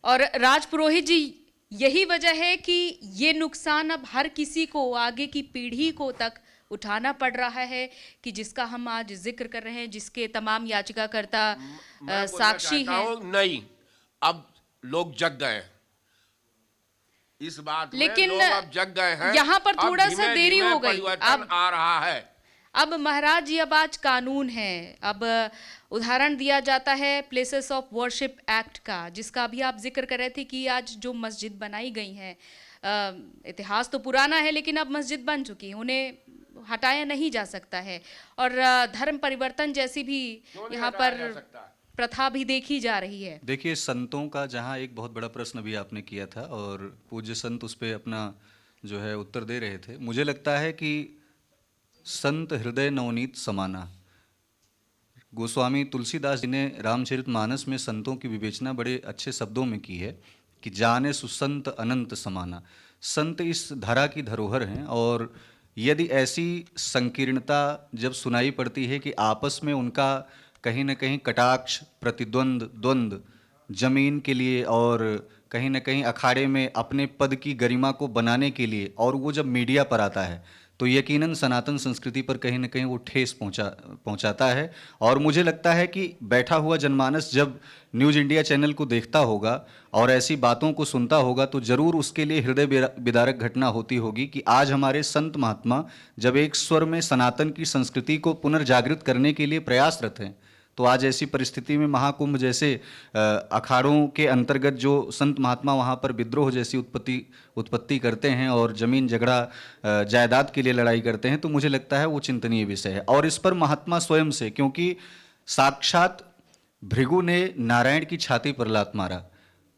और राज पुरोहित जी, यही वजह है कि ये नुकसान अब हर किसी को, आगे की पीढ़ी को तक उठाना पड़ रहा है, कि जिसका हम आज जिक्र कर रहे हैं, जिसके तमाम याचिकाकर्ता मैं बोलना साक्षी चाहता हैं। हूं, नहीं, अब लोग जग गए हैं। इस बात में लेकिन लोग अब जग गए हैं। यहाँ पर अब थोड़ा सा धीमे देरी धीमे हो गई। परिवर्तन आ रहा है। अब महाराज जी, अब आज कानून है। अब उदाहरण दिया जाता है प्लेसेस ऑफ वर्शिप एक्ट का, जिसका भी आप जिक्र कर रहे थे कि आज जो मस्जिद बनाई गई हैं, इतिहास तो पुराना है लेकिन अब मस्जिद बन चुकी है, उन्हें हटाया नहीं जा सकता है। और धर्म परिवर्तन जैसी भी यहाँ पर प्रथा भी देखी जा रही है। देखिए, संतों का जहाँ एक बहुत बड़ा प्रश्न भी आपने किया था और पूज्य संत उस पर अपना जो है उत्तर दे रहे थे। मुझे लगता है कि संत हृदय नवनीत समाना, गोस्वामी तुलसीदास जी ने रामचरितमानस में संतों की विवेचना बड़े अच्छे शब्दों में की है कि जाने सुसंत अनंत समाना। संत इस धरा की धरोहर हैं और यदि ऐसी संकीर्णता जब सुनाई पड़ती है कि आपस में उनका कहीं न कहीं कटाक्ष, द्वंद्व जमीन के लिए और कहीं न कहीं अखाड़े में अपने पद की गरिमा को बनाने के लिए, और वो जब मीडिया पर आता है तो यकीनन सनातन संस्कृति पर कहीं न कहीं वो ठेस पहुंचाता है। और मुझे लगता है कि बैठा हुआ जनमानस जब न्यूज़ इंडिया चैनल को देखता होगा और ऐसी बातों को सुनता होगा तो ज़रूर उसके लिए हृदय विदारक घटना होती होगी कि आज हमारे संत महात्मा जब एक स्वर में सनातन की संस्कृति को पुनर्जागृत करने के लिए प्रयासरत हैं, तो आज ऐसी परिस्थिति में महाकुंभ जैसे अखाड़ों के अंतर्गत जो संत महात्मा वहाँ पर विद्रोह जैसी उत्पत्ति करते हैं और जमीन झगड़ा जायदाद के लिए लड़ाई करते हैं, तो मुझे लगता है वो चिंतनीय विषय है। और इस पर महात्मा स्वयं से, क्योंकि साक्षात भृगु ने नारायण की छाती पर लात मारा।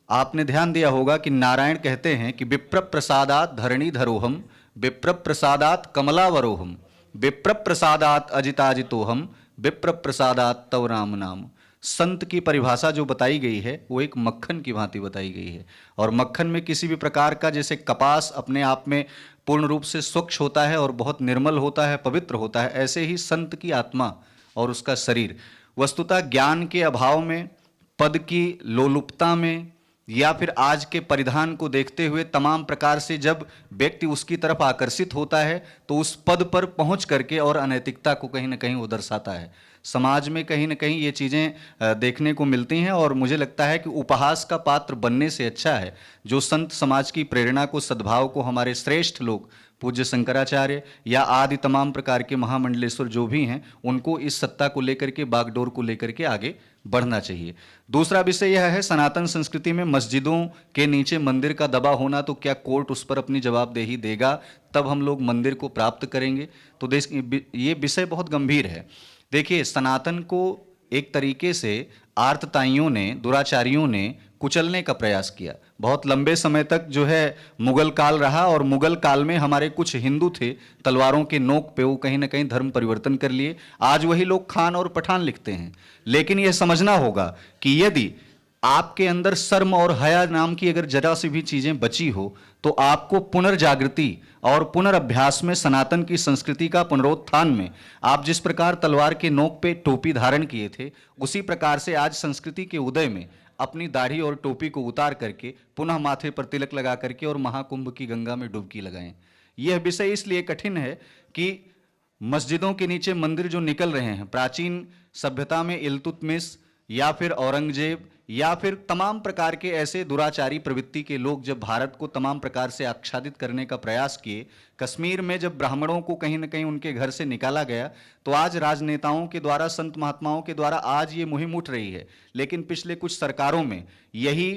आपने ध्यान दिया होगा कि नारायण कहते हैं कि विप्र प्रसादात धरणी धरोहम, विप्र प्रसादात कमलावरोहम, विप्र प्रसादात अजिताजितोहम, विप्र प्रसादात तव राम नाम। संत की परिभाषा जो बताई गई है वो एक मक्खन की भांति बताई गई है। और मक्खन में किसी भी प्रकार का, जैसे कपास अपने आप में पूर्ण रूप से स्वच्छ होता है और बहुत निर्मल होता है, पवित्र होता है, ऐसे ही संत की आत्मा और उसका शरीर वस्तुतः ज्ञान के अभाव में, पद की लोलुपता में, या फिर आज के परिधान को देखते हुए तमाम प्रकार से जब व्यक्ति उसकी तरफ आकर्षित होता है तो उस पद पर पहुंच करके और अनैतिकता को कहीं ना कहीं वो दर्शाता है। समाज में कहीं ना कहीं ये चीज़ें देखने को मिलती हैं और मुझे लगता है कि उपहास का पात्र बनने से अच्छा है जो संत समाज की प्रेरणा को, सद्भाव को हमारे श्रेष्ठ लोग पूज्य शंकराचार्य या आदि तमाम प्रकार के महामंडलेश्वर जो भी हैं, उनको इस सत्ता को लेकर के, बागडोर को लेकर के आगे बढ़ना चाहिए। दूसरा विषय यह है, सनातन संस्कृति में मस्जिदों के नीचे मंदिर का दबा होना, तो क्या कोर्ट उस पर अपनी जवाबदेही देगा? तब हम लोग मंदिर को प्राप्त करेंगे। तो ये विषय बहुत गंभीर है। देखिए, सनातन को एक तरीके से आर्तताइयों ने, दुराचारियों ने कुचलने का प्रयास किया। बहुत लंबे समय तक जो है मुगल काल रहा और मुगल काल में हमारे कुछ हिंदू थे, तलवारों के नोक पे वो कहीं ना कहीं धर्म परिवर्तन कर लिए। आज वही लोग खान और पठान लिखते हैं। लेकिन यह समझना होगा कि यदि आपके अंदर शर्म और हया नाम की अगर जरा सी भी चीजें बची हो तो आपको पुनर्जागृति और पुनर्अभ्यास में, सनातन की संस्कृति का पुनरुत्थान में, आप जिस प्रकार तलवार के नोक पे टोपी धारण किए थे, उसी प्रकार से आज संस्कृति के उदय में अपनी दाढ़ी और टोपी को उतार करके पुनः माथे पर तिलक लगा करके और महाकुंभ की गंगा में डुबकी लगाएं। यह विषय इसलिए कठिन है कि मस्जिदों के नीचे मंदिर जो निकल रहे हैं, प्राचीन सभ्यता में इल्तुतमिश या फिर औरंगजेब या फिर तमाम प्रकार के ऐसे दुराचारी प्रवृत्ति के लोग जब भारत को तमाम प्रकार से आच्छादित करने का प्रयास किए, कश्मीर में जब ब्राह्मणों को कहीं ना कहीं उनके घर से निकाला गया, तो आज राजनेताओं के द्वारा, संत महात्माओं के द्वारा आज ये मुहिम उठ रही है। लेकिन पिछले कुछ सरकारों में यही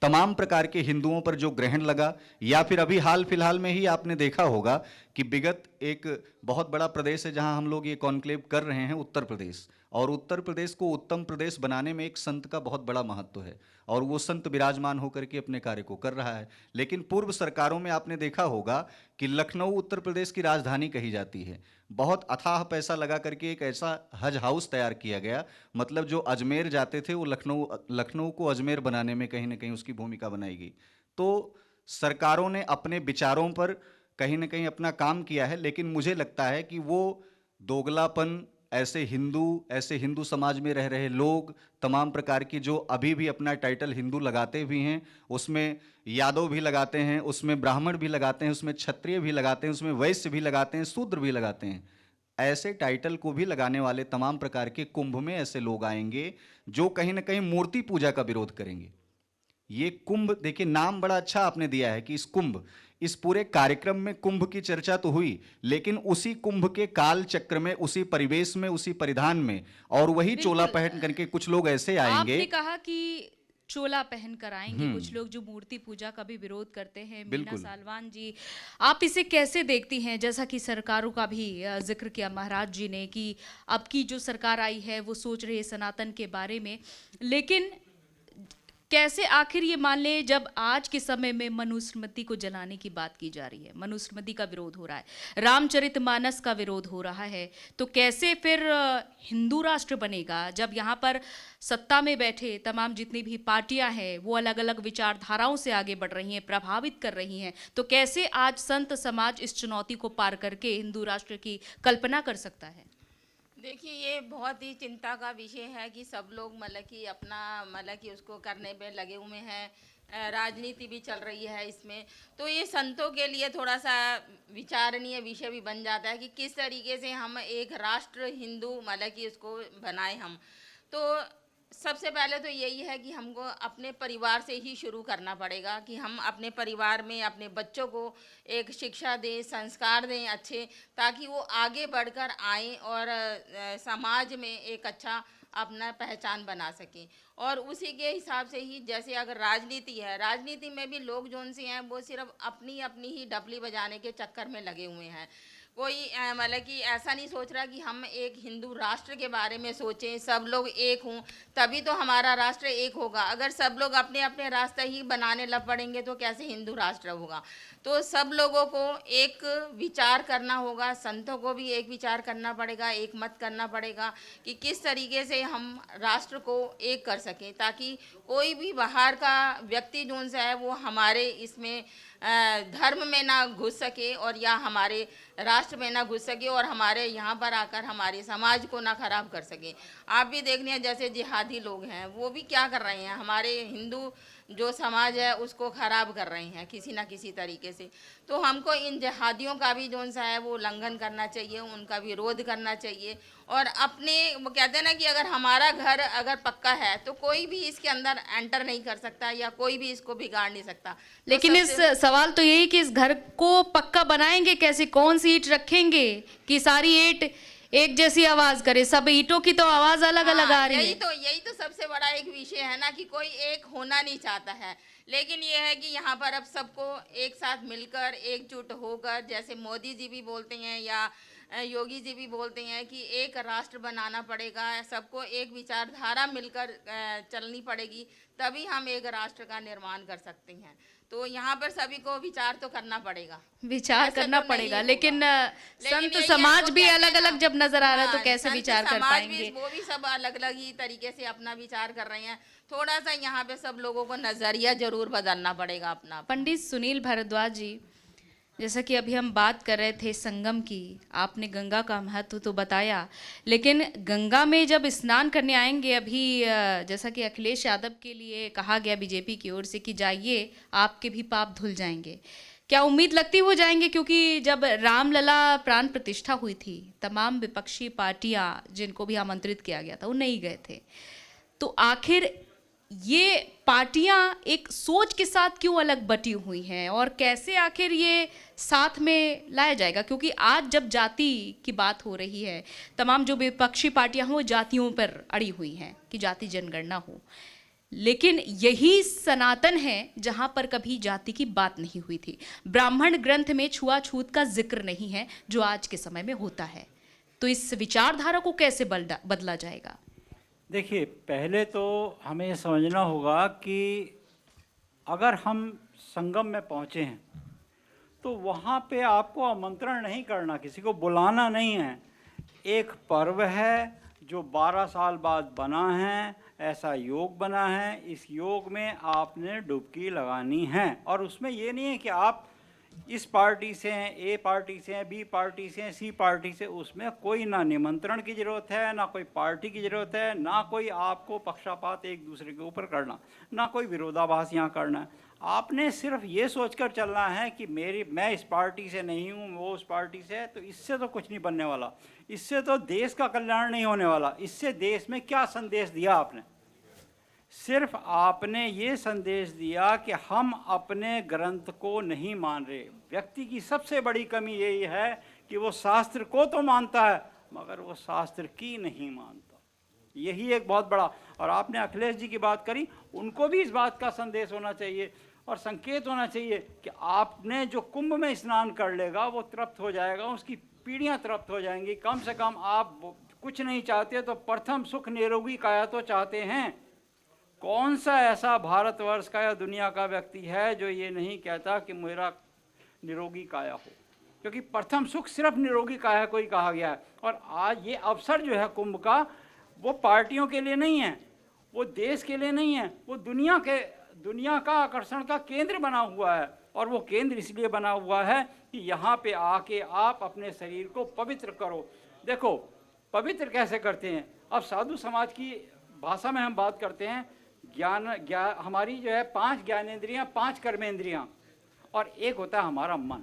तमाम प्रकार के हिंदुओं पर जो ग्रहण लगा, या फिर अभी हाल फिलहाल में ही आपने देखा होगा कि विगत एक बहुत बड़ा प्रदेश है जहां हम लोग ये कॉन्क्लेव कर रहे हैं, उत्तर प्रदेश। और उत्तर प्रदेश को उत्तम प्रदेश बनाने में एक संत का बहुत बड़ा महत्व है और वो संत विराजमान होकर के अपने कार्य को कर रहा है। लेकिन पूर्व सरकारों में आपने देखा होगा कि लखनऊ उत्तर प्रदेश की राजधानी कही जाती है। बहुत अथाह पैसा लगा करके एक ऐसा हज हाउस तैयार किया गया, मतलब जो अजमेर जाते थे वो लखनऊ को अजमेर बनाने में कहीं ना कहीं उसकी भूमिका बनाई गई। तो सरकारों ने अपने विचारों पर कहीं ना कहीं अपना काम किया है, लेकिन मुझे लगता है कि वो दोगलापन ऐसे हिंदू समाज में रह रहे लोग, तमाम प्रकार की जो अभी भी अपना टाइटल हिंदू लगाते भी हैं, उसमें यादव भी लगाते हैं, उसमें ब्राह्मण भी लगाते हैं, उसमें क्षत्रिय भी लगाते हैं, उसमें वैश्य भी लगाते हैं, शूद्र भी लगाते हैं। ऐसे टाइटल को भी लगाने वाले तमाम प्रकार के कुंभ में ऐसे लोग आएंगे जो कहीं ना कहीं मूर्ति पूजा का विरोध करेंगे। ये कुंभ, देखिए नाम बड़ा अच्छा आपने दिया है कि इस कुंभ, इस पूरे कार्यक्रम में कुंभ की चर्चा तो हुई, लेकिन उसी कुंभ के काल चक्र में, उसी परिवेश में, उसी परिधान में, और वही चोला बिल्कुल। पहन करके कुछ लोग ऐसे आएंगे। आपने कहा कि चोला पहन कर आएंगे कुछ लोग जो मूर्ति पूजा का भी विरोध करते हैं। मीना बिल्कुल। सालवान जी, आप इसे कैसे देखती हैं? जैसा कि सरकारों का भी जिक्र किया महाराज जी ने कि अब की जो सरकार आई है वो सोच रही है सनातन के बारे में, लेकिन कैसे आखिर ये मान ले जब आज के समय में मनुस्मृति को जलाने की बात की जा रही है, मनुस्मृति का विरोध हो रहा है, रामचरितमानस का विरोध हो रहा है, तो कैसे फिर हिंदू राष्ट्र बनेगा जब यहाँ पर सत्ता में बैठे तमाम जितनी भी पार्टियां हैं वो अलग अलग विचारधाराओं से आगे बढ़ रही हैं, प्रभावित कर रही हैं, तो कैसे आज संत समाज इस चुनौती को पार करके हिंदू राष्ट्र की कल्पना कर सकता है? देखिए, ये बहुत ही चिंता का विषय है कि सब लोग मतलब कि अपना मतलब कि उसको करने पे लगे हुए हैं। राजनीति भी चल रही है इसमें, तो ये संतों के लिए थोड़ा सा विचारणीय विषय भी बन जाता है कि किस तरीके से हम एक राष्ट्र हिंदू मतलब कि उसको बनाए हम। तो सबसे पहले तो यही है कि हमको अपने परिवार से ही शुरू करना पड़ेगा कि हम अपने परिवार में अपने बच्चों को एक शिक्षा दें, संस्कार दें अच्छे, ताकि वो आगे बढ़कर आएँ और समाज में एक अच्छा अपना पहचान बना सकें। और उसी के हिसाब से ही जैसे अगर राजनीति है, राजनीति में भी लोग जोन से हैं वो सिर्फ अपनी अपनी ही डफली बजाने के चक्कर में लगे हुए हैं। कोई मतलब कि ऐसा नहीं सोच रहा कि हम एक हिंदू राष्ट्र के बारे में सोचें, सब लोग एक हों तभी तो हमारा राष्ट्र एक होगा। अगर सब लोग अपने अपने रास्ते ही बनाने लग पड़ेंगे तो कैसे हिंदू राष्ट्र होगा? तो सब लोगों को एक विचार करना होगा, संतों को भी एक विचार करना पड़ेगा, एक मत करना पड़ेगा कि किस तरीके से हम राष्ट्र को एक कर सकें, ताकि कोई भी बाहर का व्यक्ति जोन सा है वो हमारे इसमें धर्म में ना घुस सके और या हमारे राष्ट्र में ना घुस सके और हमारे यहाँ पर आकर हमारे समाज को ना खराब कर सके। आप भी देख रहे हैं जैसे जिहादी लोग हैं वो भी क्या कर रहे हैं, हमारे हिंदू जो समाज है उसको ख़राब कर रहे हैं किसी ना किसी तरीके से। तो हमको इन जिहादियों का भी जोन सा है वो उल्लंघन करना चाहिए, उनका विरोध करना चाहिए। और अपने वो कहते हैं ना कि अगर हमारा घर अगर पक्का है तो कोई भी इसके अंदर एंटर नहीं कर सकता या कोई भी इसको बिगाड़ नहीं सकता। तो लेकिन इस सवाल तो यही कि इस घर को पक्का बनाएंगे कैसे? कौन सी ईंट रखेंगे कि सारी ईंट एक जैसी आवाज करे? सब ईंटों की तो आवाज अलग अलग आ रही है। यही तो सबसे बड़ा एक विषय है ना कि कोई एक होना नहीं चाहता है, लेकिन ये है कि यहाँ पर अब सबको एक साथ मिलकर एकजुट होकर, जैसे मोदी जी भी बोलते हैं या योगी जी भी बोलते हैं कि एक राष्ट्र बनाना पड़ेगा, सबको एक विचारधारा मिलकर चलनी पड़ेगी, तभी हम एक राष्ट्र का निर्माण कर सकते हैं। तो यहाँ पर सभी को विचार तो करना पड़ेगा, विचार ऐसा करना तो नहीं पड़ेगा, होगा। लेकिन संत यही समाज है, भी वो अलग कहते हैं अलग ना, जब नजर आ रहा है तो हाँ, कैसे संत विचार कर समाज भी पाएंगे? वो भी सब अलग अलग ही तरीके से अपना विचार कर रहे हैं। थोड़ा सा यहाँ पे सब लोगों को नजरिया जरूर बदलना पड़ेगा अपना। पंडित सुनील भारद्वाज जी, जैसा कि अभी हम बात कर रहे थे संगम की, आपने गंगा का महत्व तो बताया, लेकिन गंगा में जब स्नान करने आएंगे, अभी जैसा कि अखिलेश यादव के लिए कहा गया बीजेपी की ओर से कि जाइए आपके भी पाप धुल जाएंगे, क्या उम्मीद लगती हो जाएंगे? क्योंकि जब रामलला प्राण प्रतिष्ठा हुई थी तमाम विपक्षी पार्टियां जिनको भी आमंत्रित किया गया था वो नहीं गए थे, तो आखिर ये पार्टियां एक सोच के साथ क्यों अलग बटी हुई हैं और कैसे आखिर ये साथ में लाया जाएगा? क्योंकि आज जब जाति की बात हो रही है, तमाम जो विपक्षी पार्टियां हैं वो जातियों पर अड़ी हुई हैं कि जाति जनगणना हो, लेकिन यही सनातन है जहां पर कभी जाति की बात नहीं हुई थी। ब्राह्मण ग्रंथ में छुआछूत का जिक्र नहीं है जो आज के समय में होता है, तो इस विचारधारा को कैसे बदला जाएगा? देखिए, पहले तो हमें ये समझना होगा कि अगर हम संगम में पहुँचे हैं तो वहाँ पे आपको आमंत्रण नहीं करना, किसी को बुलाना नहीं है। एक पर्व है जो 12 साल बाद बना है, ऐसा योग बना है, इस योग में आपने डुबकी लगानी है। और उसमें ये नहीं है कि आप इस पार्टी से हैं, ए पार्टी से हैं, बी पार्टी से हैं, सी पार्टी से, उसमें कोई ना निमंत्रण की ज़रूरत है, ना कोई पार्टी की ज़रूरत है, ना कोई आपको पक्षपात एक दूसरे के ऊपर करना, ना कोई विरोधाभास यहाँ करना है। आपने सिर्फ ये सोचकर चलना है कि मैं इस पार्टी से नहीं हूँ, वो उस पार्टी से है, तो इससे तो कुछ नहीं बनने वाला, इससे तो देश का कल्याण नहीं होने वाला। इससे देश में क्या संदेश दिया आपने? सिर्फ आपने ये संदेश दिया कि हम अपने ग्रंथ को नहीं मान रहे। व्यक्ति की सबसे बड़ी कमी यही है कि वो शास्त्र को तो मानता है मगर वो शास्त्र की नहीं मानता। यही एक बहुत बड़ा, और आपने अखिलेश जी की बात करी, उनको भी इस बात का संदेश होना चाहिए और संकेत होना चाहिए कि आपने जो कुंभ में स्नान कर लेगा वो तृप्त हो जाएगा, उसकी पीढ़ियाँ तृप्त हो जाएंगी। कम से कम आप कुछ नहीं चाहते तो प्रथम सुख निरोगी काया तो चाहते हैं। कौन सा ऐसा भारतवर्ष का या दुनिया का व्यक्ति है जो ये नहीं कहता कि मेरा निरोगी काया हो? क्योंकि प्रथम सुख सिर्फ निरोगी काया को ही कहा गया है। और आज ये अवसर जो है कुंभ का, वो पार्टियों के लिए नहीं है, वो देश के लिए नहीं है, वो दुनिया का आकर्षण का केंद्र बना हुआ है। और वो केंद्र इसलिए बना हुआ है कि यहाँ पे आके आप अपने शरीर को पवित्र करो। देखो पवित्र कैसे करते हैं? अब साधु समाज की भाषा में हम बात करते हैं, हमारी जो है 5 ज्ञानेंद्रियां, 5 कर्मेंद्रियां, और एक होता है हमारा मन।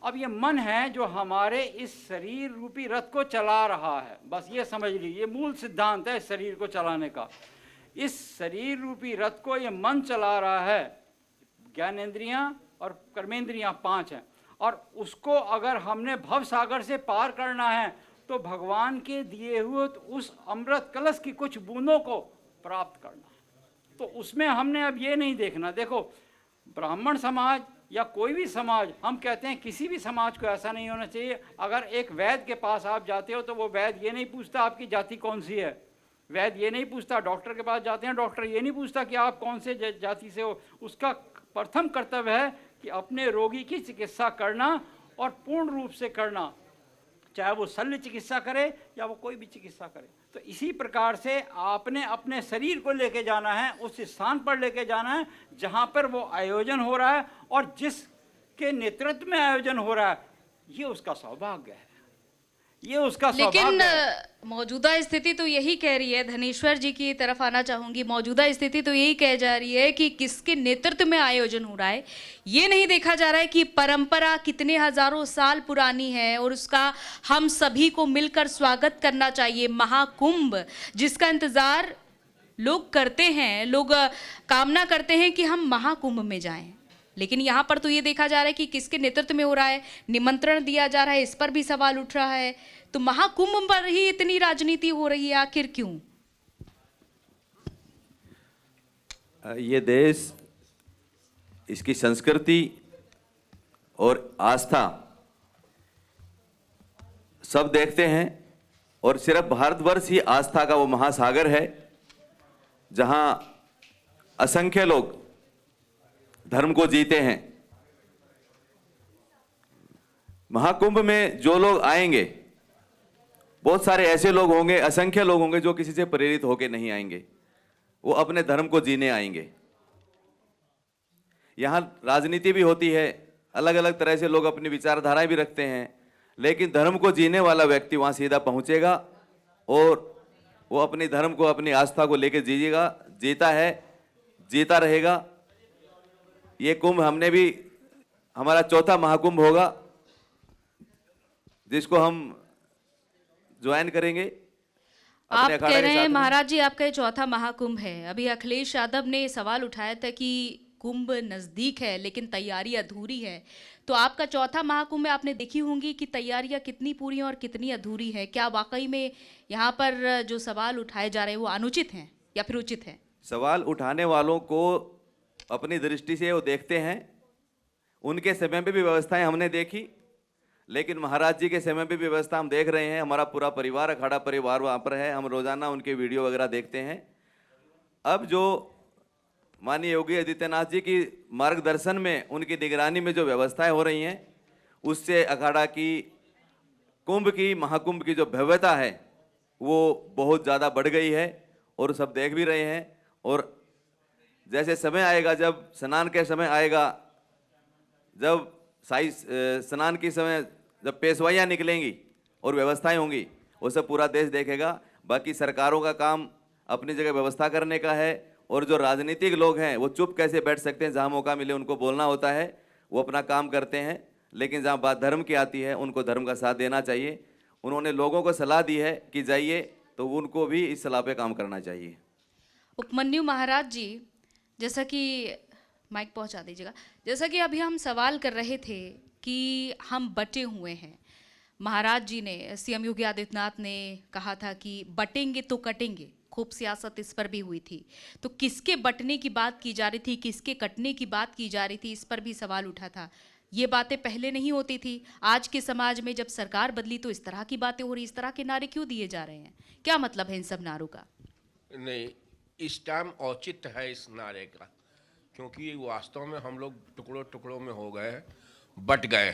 अब ये मन है जो हमारे इस शरीर रूपी रथ को चला रहा है। बस ये समझ लीजिए, ये मूल सिद्धांत है शरीर को चलाने का। इस शरीर रूपी रथ को ये मन चला रहा है। ज्ञानेंद्रियां और कर्मेंद्रियां 5 हैं, और उसको अगर हमने भव सागर से पार करना है तो भगवान के दिए हुए उस अमृत कलश की कुछ बूंदों को प्राप्त करना है। तो उसमें हमने अब ये नहीं देखना, देखो ब्राह्मण समाज या कोई भी समाज, हम कहते हैं किसी भी समाज को ऐसा नहीं होना चाहिए। अगर एक वैद्य के पास आप जाते हो तो वो वैद्य ये नहीं पूछता आपकी जाति कौन सी है, वैद्य ये नहीं पूछता। डॉक्टर के पास जाते हैं, डॉक्टर ये नहीं पूछता कि आप कौन से जाति से हो। उसका प्रथम कर्तव्य है कि अपने रोगी की चिकित्सा करना, और पूर्ण रूप से करना, चाहे वो शल्य चिकित्सा करे या वो कोई भी चिकित्सा करे। तो इसी प्रकार से आपने अपने शरीर को लेके जाना है, उस स्थान पर लेके जाना है जहाँ पर वो आयोजन हो रहा है, और जिसके नेतृत्व में आयोजन हो रहा है, ये उसका सौभाग्य है, ये उसका लेकिन सौभाग्य है। मौजूदा स्थिति तो यही कह रही है, धनेश्वर जी की तरफ आना चाहूंगी, मौजूदा स्थिति तो यही कह जा रही है कि किसके नेतृत्व में आयोजन हो रहा है। ये नहीं देखा जा रहा है कि परंपरा कितने हजारों साल पुरानी है और उसका हम सभी को मिलकर स्वागत करना चाहिए। महाकुंभ जिसका इंतजार लोग करते हैं, लोग कामना करते हैं कि हम महाकुंभ में जाएं, लेकिन यहाँ पर तो ये देखा जा रहा है कि किसके नेतृत्व में हो रहा है, निमंत्रण दिया जा रहा है, इस पर भी सवाल उठ रहा है। तो महाकुंभ पर ही इतनी राजनीति हो रही है, आखिर क्यों? ये देश, इसकी संस्कृति और आस्था सब देखते हैं, और सिर्फ भारतवर्ष ही आस्था का वो महासागर है जहां असंख्य लोग धर्म को जीते हैं। महाकुंभ में जो लोग आएंगे, बहुत सारे ऐसे लोग होंगे, असंख्य लोग होंगे जो किसी से प्रेरित होकर नहीं आएंगे, वो अपने धर्म को जीने आएंगे। यहाँ राजनीति भी होती है, अलग अलग तरह से लोग अपनी विचारधाराएं भी रखते हैं, लेकिन धर्म को जीने वाला व्यक्ति वहाँ सीधा पहुँचेगा और वो अपने धर्म को, अपनी आस्था को लेकर जीएगा, जीता है, जीता रहेगा। ये कुंभ हमने भी, हमारा 4था महाकुंभ होगा जिसको हम ज्वाइन करेंगे। आप कह रहे हैं महाराज जी आपका ये 4था महाकुंभ है। अभी अखिलेश यादव ने सवाल उठाया था कि कुंभ नजदीक है लेकिन तैयारी अधूरी है। तो आपका 4था महाकुंभ में आपने देखी होंगी कि तैयारियां कितनी पूरी हैं और कितनी अधूरी है। क्या वाकई में यहाँ पर जो सवाल उठाए जा रहे हैं वो अनुचित हैं या फिर उचित है? सवाल उठाने वालों को अपनी दृष्टि से वो देखते हैं, उनके समय पे भी व्यवस्थाएं हमने देखी, लेकिन महाराज जी के समय पे भी व्यवस्था हम देख रहे हैं। हमारा पूरा परिवार, अखाड़ा परिवार वहाँ पर है, हम रोजाना उनके वीडियो वगैरह देखते हैं। अब जो माननीय योगी आदित्यनाथ जी की मार्गदर्शन में, उनकी निगरानी में जो व्यवस्थाएं हो रही हैं, उससे अखाड़ा की, कुंभ की, महाकुंभ की जो भव्यता है वो बहुत ज़्यादा बढ़ गई है, और सब देख भी रहे हैं। और जैसे समय आएगा, जब स्नान के समय आएगा, जब शाही स्नान के समय जब पेशवाइयाँ निकलेंगी और व्यवस्थाएं होंगी, वो सब पूरा देश देखेगा। बाकी सरकारों का काम अपनी जगह व्यवस्था करने का है, और जो राजनीतिक लोग हैं वो चुप कैसे बैठ सकते हैं, जहाँ मौका मिले उनको बोलना होता है, वो अपना काम करते हैं। लेकिन जहाँ बात धर्म की आती है उनको धर्म का साथ देना चाहिए। उन्होंने लोगों को सलाह दी है कि जाइए, तो उनको भी इस सलाह पे काम करना चाहिए। उपमन्यु महाराज जी, जैसा कि माइक पहुंचा दीजिएगा, जैसा कि अभी हम सवाल कर रहे थे कि हम बटे हुए हैं, महाराज जी ने, सीएम योगी आदित्यनाथ ने कहा था कि बटेंगे तो कटेंगे, खूब सियासत इस पर भी हुई थी। तो किसके बटने की बात की जा रही थी, किसके कटने की बात की जा रही थी, इस पर भी सवाल उठा था। ये बातें पहले नहीं होती थी। आज के समाज में जब सरकार बदली तो इस तरह की बातें हो रही, इस तरह के नारे क्यों दिए जा रहे हैं? क्या मतलब है इन सब नारों का? नहीं, इस टाइम औचित्य है इस नारे का, क्योंकि वास्तव में हम लोग टुकड़ों टुकड़ों में हो गए, बट गए,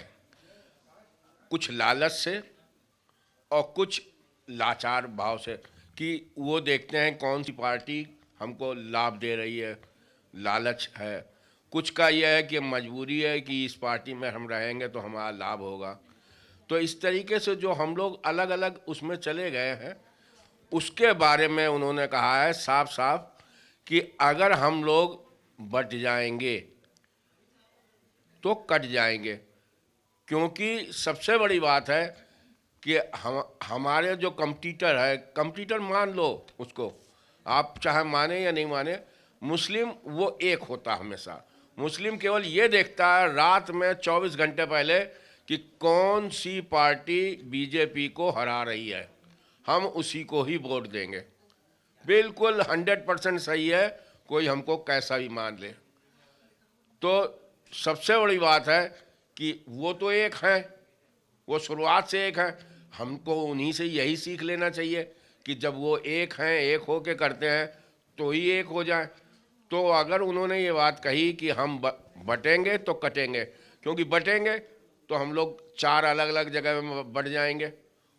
कुछ लालच से और कुछ लाचार भाव से, कि वो देखते हैं कौन सी पार्टी हमको लाभ दे रही है, लालच है। कुछ का यह है कि मजबूरी है कि इस पार्टी में हम रहेंगे तो हमारा लाभ होगा। तो इस तरीके से जो हम लोग अलग अलग उसमें चले गए हैं, उसके बारे में उन्होंने कहा है साफ साफ कि अगर हम लोग बट जाएंगे तो कट जाएंगे। क्योंकि सबसे बड़ी बात है कि हमारे जो कम्पिटिटर है, कम्पिटिटर मान लो उसको, आप चाहे माने या नहीं माने, मुस्लिम वो एक होता हमेशा। मुस्लिम केवल ये देखता है रात में 24 घंटे पहले कि कौन सी पार्टी बीजेपी को हरा रही है, हम उसी को ही वोट देंगे। बिल्कुल 100% सही है, कोई हमको कैसा भी मान ले। तो सबसे बड़ी बात है कि वो तो एक हैं, वो शुरुआत से एक हैं, हमको उन्हीं से यही सीख लेना चाहिए कि जब वो एक हैं, एक हो के करते हैं तो ही एक हो जाए। तो अगर उन्होंने ये बात कही कि हम बटेंगे तो कटेंगे, क्योंकि बटेंगे तो हम लोग 4 अलग अलग जगह में बट जाएंगे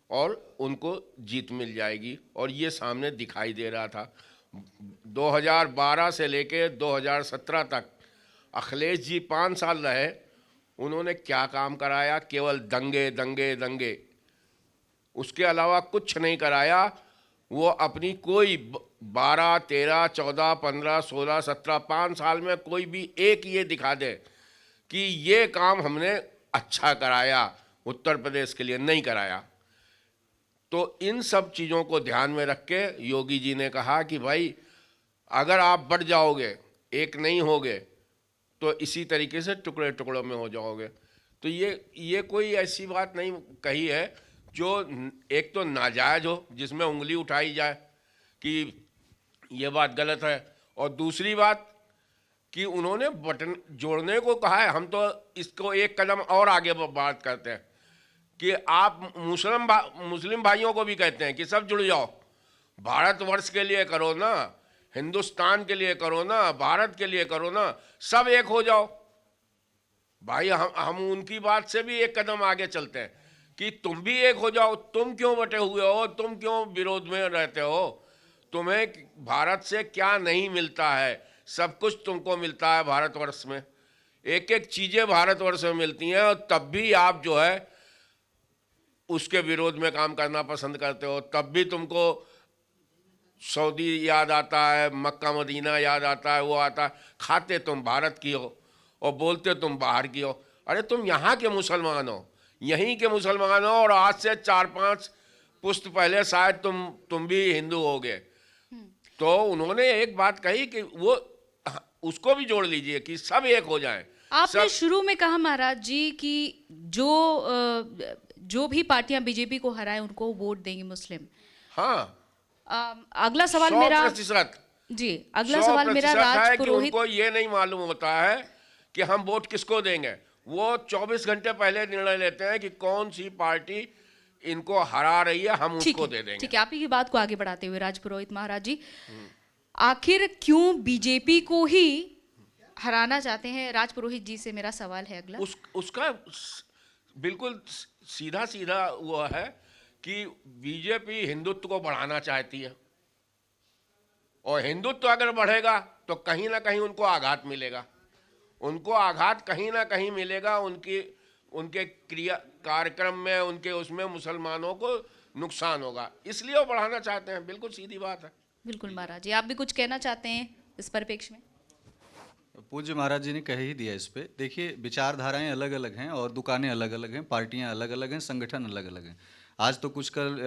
और उनको जीत मिल जाएगी, और ये सामने दिखाई दे रहा था। 2012 से लेके 2017 तक अखिलेश जी 5 साल रहे, उन्होंने क्या काम कराया? केवल दंगे दंगे दंगे, उसके अलावा कुछ नहीं कराया। वो अपनी कोई 12, 13, 14, 15, 16, 17, 5 साल में कोई भी एक ये दिखा दे कि ये काम हमने अच्छा कराया, उत्तर प्रदेश के लिए नहीं कराया। तो इन सब चीज़ों को ध्यान में रख के योगी जी ने कहा कि भाई अगर आप बढ़ जाओगे, एक नहीं होगे, तो इसी तरीके से टुकड़े टुकड़ों में हो जाओगे। तो ये कोई ऐसी बात नहीं कही है जो एक तो नाजायज़ हो, जिसमें उंगली उठाई जाए कि ये बात गलत है, और दूसरी बात कि उन्होंने बटन जोड़ने को कहा है। हम तो इसको एक कदम और आगे बात करते हैं कि आप मुस्लिम भाइयों को भी कहते हैं कि सब जुड़ जाओ, भारतवर्ष के लिए करो ना, हिंदुस्तान के लिए करो ना, भारत के लिए करो ना, सब एक हो जाओ। भाई हम उनकी बात से भी एक कदम आगे चलते हैं कि तुम भी एक हो जाओ। तुम क्यों बटे हुए हो? तुम क्यों विरोध में रहते हो? तुम्हें भारत से क्या नहीं मिलता है? सब कुछ तुमको मिलता है भारतवर्ष में, एक एक चीज़ें भारतवर्ष में मिलती हैं, और तब भी आप जो है उसके विरोध में काम करना पसंद करते हो। तब भी तुमको सऊदी याद आता है, मक्का मदीना याद आता है, वो आता है। खाते तुम भारत की हो और बोलते तुम बाहर की हो। अरे तुम यहाँ के मुसलमान हो, यहीं के मुसलमान हो, और आज से 4-5 पुश्त पहले शायद तुम भी हिंदू होगे। तो उन्होंने एक बात कही कि वो उसको भी जोड़ लीजिए कि सब एक हो जाएं। आपने शुरू में कहा महाराज जी कि जो भी पार्टियां बीजेपी को हराए उनको वोट देंगे मुस्लिम। हाँ, अगला सवाल मेरा 100% जी, अगला सवाल मेरा राज पुरोहित। उनको ये नहीं मालूम होता है कि हम वोट किसको देंगे। वो 24 घंटे पहले निर्णय लेते हैं कि कौन सी पार्टी इनको हरा रही है, हम उसको दे देंगे। ठीक है, आप ही की बात को आगे बढ़ाते हुए राज पुरोहित महाराज जी, आखिर क्यों बीजेपी को ही हराना चाहते हैं? राज पुरोहित जी से मेरा सवाल है अगला। उसका बिल्कुल सीधा सीधा वो है कि बीजेपी हिंदुत्व को बढ़ाना चाहती है, और हिंदुत्व अगर बढ़ेगा तो कहीं ना कहीं उनको आघात मिलेगा। उनको आघात कहीं ना कहीं मिलेगा, उनकी उनके क्रिया कार्यक्रम में, उनके उसमें मुसलमानों को नुकसान होगा, इसलिए वो बढ़ाना चाहते हैं। बिल्कुल सीधी बात है। बिल्कुल महाराज जी, आप भी कुछ कहना चाहते हैं इस परिप्रेक्ष्य में? पूज्य महाराज जी ने कह ही दिया इस पे। देखिए, विचारधाराएं अलग अलग हैं और दुकानें अलग अलग हैं, पार्टियां अलग अलग हैं, संगठन अलग अलग हैं। आज तो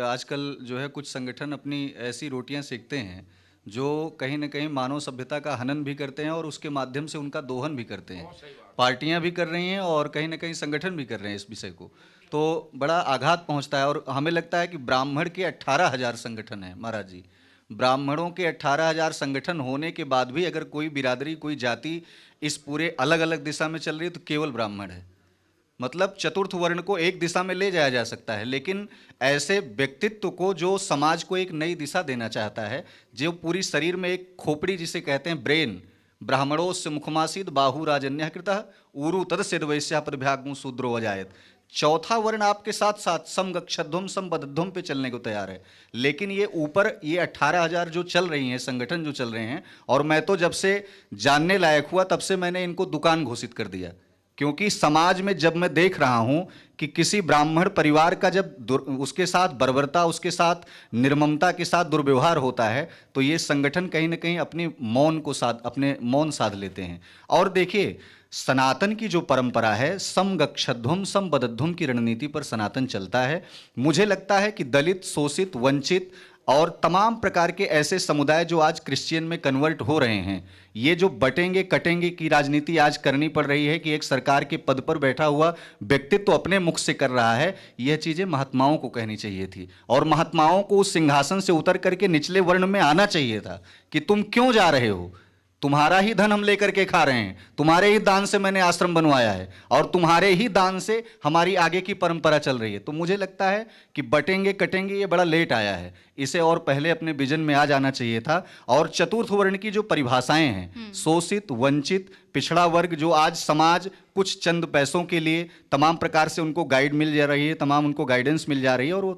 आजकल जो है कुछ संगठन अपनी ऐसी रोटियां सेकते हैं जो कहीं ना कहीं मानव सभ्यता का हनन भी करते हैं और उसके माध्यम से उनका दोहन भी करते हैं। पार्टियां भी कर रही हैं और कहीं ना कहीं संगठन भी कर रहे हैं इस विषय को, तो बड़ा आघात पहुंचता है। और हमें लगता है कि ब्राह्मण के 18,000 संगठन हैं महाराज जी। ब्राह्मणों के 18,000 संगठन होने के बाद भी अगर कोई बिरादरी, कोई जाति इस पूरे अलग अलग दिशा में चल रही है तो केवल ब्राह्मण है। मतलब चतुर्थ वर्ण को एक दिशा में ले जाया जा सकता है, लेकिन ऐसे व्यक्तित्व को जो समाज को एक नई दिशा देना चाहता है, जो पूरी शरीर में एक खोपड़ी जिसे कहते हैं ब्रेन, ब्राह्मणोस्य मुखमासीद बाहु राजन्य कृतः ऊरु तदस्यद वैश्या पदभ्यागु शूद्रो वजायत। चौथा वर्ण आपके साथ साथ समगक्षध्वम समबद्धुम पे चलने को तैयार है, लेकिन ये ऊपर ये 18,000 जो चल रही हैं, संगठन जो चल रहे हैं, और मैं तो जब से जानने लायक हुआ तब से मैंने इनको दुकान घोषित कर दिया। क्योंकि समाज में जब मैं देख रहा हूं कि किसी ब्राह्मण परिवार का जब उसके साथ बर्बरता, उसके साथ निर्ममता के साथ दुर्व्यवहार होता है, तो ये संगठन कहीं ना कहीं अपने मौन साध लेते हैं। और देखिए, सनातन की जो परंपरा है, समगक्षध्वम समबद्धुम की रणनीति पर सनातन चलता है। मुझे लगता है कि दलित, शोषित, वंचित और तमाम प्रकार के ऐसे समुदाय जो आज क्रिश्चियन में कन्वर्ट हो रहे हैं, ये जो बटेंगे कटेंगे की राजनीति आज करनी पड़ रही है कि एक सरकार के पद पर बैठा हुआ व्यक्तित्व तो अपने मुख से कर रहा है, यह चीजें महात्माओं को कहनी चाहिए थी। और महात्माओं को उस सिंहासन से उतर करके निचले वर्ण में आना चाहिए था कि तुम क्यों जा रहे हो, तुम्हारा ही धन हम लेकर के खा रहे हैं, तुम्हारे ही दान से मैंने आश्रम बनवाया है और तुम्हारे ही दान से हमारी आगे की परंपरा चल रही है। तो मुझे लगता है कि बटेंगे कटेंगे ये बड़ा लेट आया है, इसे और पहले अपने विजन में आ जाना चाहिए था। और चतुर्थ वर्ण की जो परिभाषाएं हैं, शोषित, वंचित, पिछड़ा वर्ग, जो आज समाज कुछ चंद पैसों के लिए तमाम प्रकार से उनको गाइड मिल जा रही है, तमाम उनको गाइडेंस मिल जा रही है और वो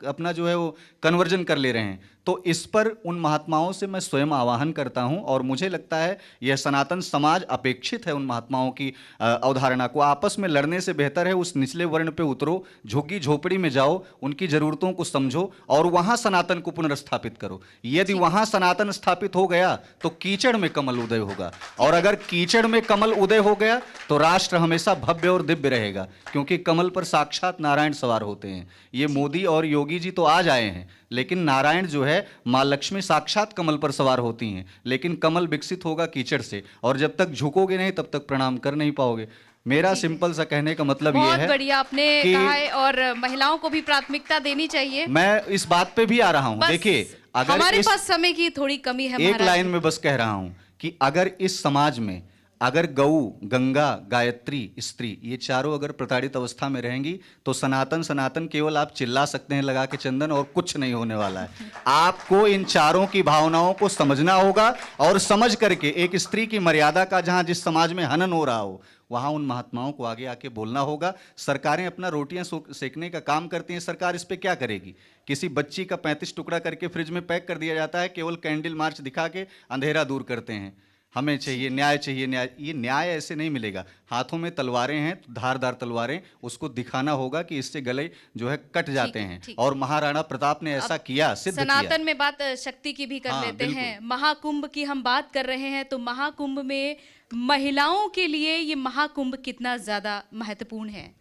अपना जो है वो कन्वर्जन कर ले रहे हैं। तो इस पर उन महात्माओं से मैं स्वयं आह्वान करता हूं और मुझे लगता है यह सनातन समाज अपेक्षित है उन महात्माओं की अवधारणा को। आपस में लड़ने से बेहतर है उस निचले वर्ण पे उतरो, झुग्गी झोपड़ी में जाओ, उनकी जरूरतों को समझो और वहां सनातन को पुनर्स्थापित करो। यदि वहां सनातन स्थापित हो गया तो कीचड़ में कमल उदय होगा, और अगर कीचड़ में कमल उदय हो गया तो राष्ट्र हमेशा भव्य और दिव्य रहेगा, क्योंकि कमल पर साक्षात नारायण सवार होते हैं। ये मोदी और योगी जी तो आज आए हैं, लेकिन नारायण जो है, माँ लक्ष्मी साक्षात कमल पर सवार होती हैं, लेकिन कमल विकसित होगा कीचड़ से, और जब तक झुकोगे नहीं तब तक प्रणाम कर नहीं पाओगे। मेरा सिंपल सा कहने का मतलब ये है, बहुत बढ़िया आपने कहा है, और महिलाओं को भी प्राथमिकता देनी चाहिए। मैं इस बात पे भी आ रहा हूँ। देखिए, अगर हमारे पास समय की थोड़ी कमी है, एक लाइन में बस कह रहा हूँ कि अगर इस समाज में अगर गऊ, गंगा, गायत्री, स्त्री, ये चारों अगर प्रताड़ित अवस्था में रहेंगी तो सनातन सनातन केवल आप चिल्ला सकते हैं लगा के चंदन, और कुछ नहीं होने वाला है। आपको इन चारों की भावनाओं को समझना होगा और समझ करके एक स्त्री की मर्यादा का जहां जिस समाज में हनन हो रहा हो वहां उन महात्माओं को आगे आके बोलना होगा। सरकारें अपना रोटियां सेकने का काम करती हैं, सरकार इस पे क्या करेगी? किसी बच्ची का 35 टुकड़ा करके फ्रिज में पैक कर दिया जाता है, केवल कैंडल मार्च दिखा के अंधेरा दूर करते हैं। हमें चाहिए न्याय, चाहिए न्याय। ये न्याय ऐसे नहीं मिलेगा। हाथों में तलवारें हैं, धारदार तलवारें, उसको दिखाना होगा कि इससे गले जो है कट जाते हैं, और महाराणा प्रताप ने ऐसा किया, सिद्ध किया। सनातन में बात शक्ति की भी कर लेते हैं। महाकुंभ की हम बात कर रहे हैं, तो महाकुंभ में महिलाओं के लिए ये महाकुंभ कितना ज्यादा महत्वपूर्ण है?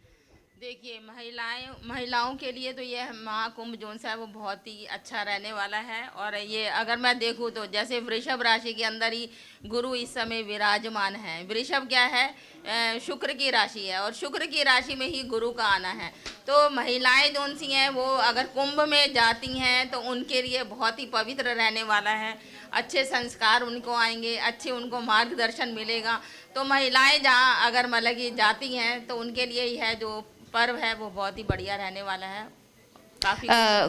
देखिए, महिलाओं के लिए तो ये महाकुंभ जोन सा है वो बहुत ही अच्छा रहने वाला है। और ये अगर मैं देखूँ तो जैसे वृषभ राशि के अंदर ही गुरु इस समय विराजमान है। वृषभ क्या है? शुक्र की राशि है, और शुक्र की राशि में ही गुरु का आना है। तो महिलाएं जोन सी हैं वो अगर कुंभ में जाती हैं तो उनके लिए बहुत ही पवित्र रहने वाला है। अच्छे संस्कार उनको आएंगे, अच्छे उनको मार्गदर्शन मिलेगा। तो महिलाएं जहाँ अगर मतलब कि जाती हैं तो उनके लिए ही है जो पर्व है वो बहुत ही बढ़िया रहने वाला है। काफी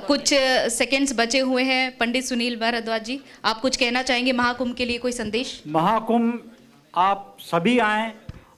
कुछ सेकंड्स बचे हुए हैं। पंडित सुनील भारद्वाज जी, आप कुछ कहना चाहेंगे महाकुंभ के लिए, कोई संदेश? महाकुंभ आप सभी आएँ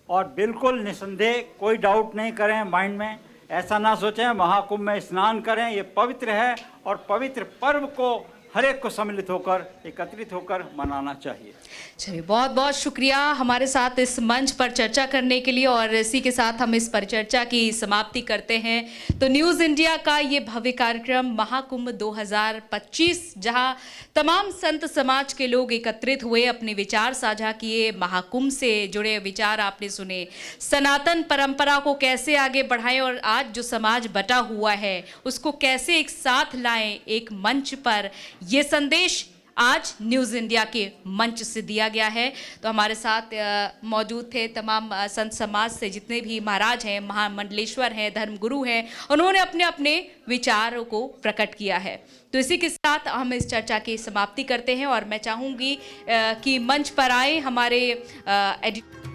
और बिल्कुल निसंदेह, कोई डाउट नहीं करें माइंड में, ऐसा ना सोचें महाकुंभ में स्नान करें, ये पवित्र है और पवित्र पर्व को हर एक को सम्मिलित होकर, एकत्रित होकर मनाना चाहिए। चलिए, बहुत बहुत शुक्रिया हमारे साथ इस मंच पर चर्चा करने के लिए, और इसी के साथ हम इस परिचर्चा की समाप्ति करते हैं। तो न्यूज़ इंडिया का ये भव्य कार्यक्रम महाकुंभ 2025, जहां तमाम संत समाज के लोग एकत्रित हुए, अपने विचार साझा किए, महाकुंभ से जुड़े विचार आपने सुने, सनातन परंपरा को कैसे आगे बढ़ाएं और आज जो समाज बटा हुआ है उसको कैसे एक साथ लाएं एक मंच पर, ये संदेश आज न्यूज़ इंडिया के मंच से दिया गया है। तो हमारे साथ मौजूद थे तमाम संत समाज से जितने भी महाराज हैं, महामंडलेश्वर हैं, धर्मगुरु हैं, उन्होंने अपने अपने विचारों को प्रकट किया है। तो इसी के साथ हम इस चर्चा की समाप्ति करते हैं, और मैं चाहूँगी कि मंच पर आए हमारे एडिटर